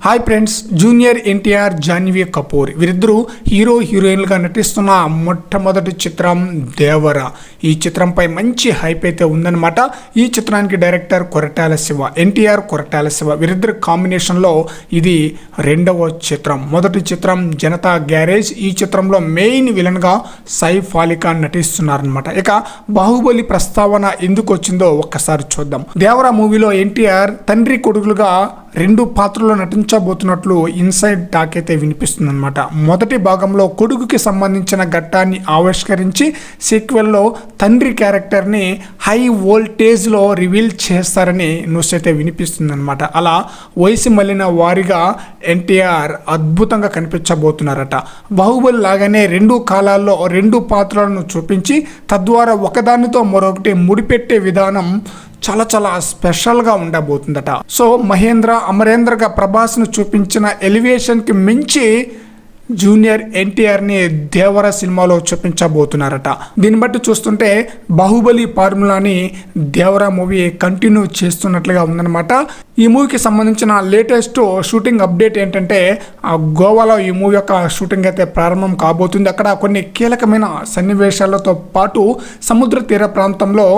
Hi friends, junior NTR, Janhvi Kapoor వీరిద్దరూ hero హీరోయిన్లుగా నటిస్తున్న మొట్టమొదటి చిత్రం దేవర. ఈ చిత్రంపై మంచి హైప్ అయితే ఉందన్నమాట. ఈ చిత్రానికి డైరెక్టర్ కొరటాల శివ, ఎన్టీఆర్ కొరటాల శివ వీరిద్దరు కాంబినేషన్లో ఇది రెండవ చిత్రం. మొదటి చిత్రం జనతా గ్యారేజ్. ఈ చిత్రంలో మెయిన్ విలన్గా సైఫ్ అలీ ఖాన్ నటిస్తున్నారనమాట. ఇక బాహుబలి ప్రస్తావన ఎందుకు వచ్చిందో ఒక్కసారి చూద్దాం. దేవర మూవీలో ఎన్టీఆర్ తండ్రి కొడుకులుగా రెండు పాత్రలో నటించబోతున్నట్లు ఇన్సైడ్ టాక్ అయితే వినిపిస్తుందన్నమాట. మొదటి భాగంలో కొడుకుకి సంబంధించిన ఘట్టాన్ని ఆవిష్కరించి సీక్వెల్లో తండ్రి క్యారెక్టర్ని హై వోల్టేజ్లో రివీల్ చేస్తారని న్యూస్ అయితే వినిపిస్తుందన్నమాట. అలా వయసు మళ్ళిన వారిగా ఎన్టీఆర్ అద్భుతంగా కనిపించబోతున్నారట. బాహుబలి లాగానే రెండు కాలాల్లో రెండు పాత్రలను చూపించి తద్వారా ఒకదానితో మరొకటి ముడిపెట్టే విధానం చాలా చాలా స్పెషల్గా ఉండబోతుందట. సో మహేంద్ర, అమరేంద్రగా ప్రభాస్ను చూపించిన ఎలివేషన్కి మించి జూనియర్ ఎన్టీఆర్ని దేవర సినిమాలో చూపించబోతున్నారట. దీన్ని బట్టి చూస్తుంటే బాహుబలి ఫార్ములాని దేవర మూవీ కంటిన్యూ చేస్తున్నట్లుగా ఉందన్నమాట. ఈ మూవీకి సంబంధించిన లేటెస్ట్ షూటింగ్ అప్డేట్ ఏంటంటే గోవాలో ఈ మూవీ యొక్క షూటింగ్ అయితే ప్రారంభం కాబోతుంది. అక్కడ కొన్ని కీలకమైన సన్నివేశాలతో పాటు సముద్ర తీర ప్రాంతంలో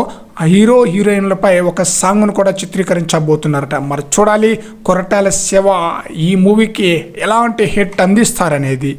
హీరో హీరోయిన్లపై ఒక సాంగ్ను కూడా చిత్రీకరించబోతున్నారట. మరి చూడాలి కొరటాల శివ ఈ మూవీకి ఎలాంటి హిట్ అందిస్తారనేది.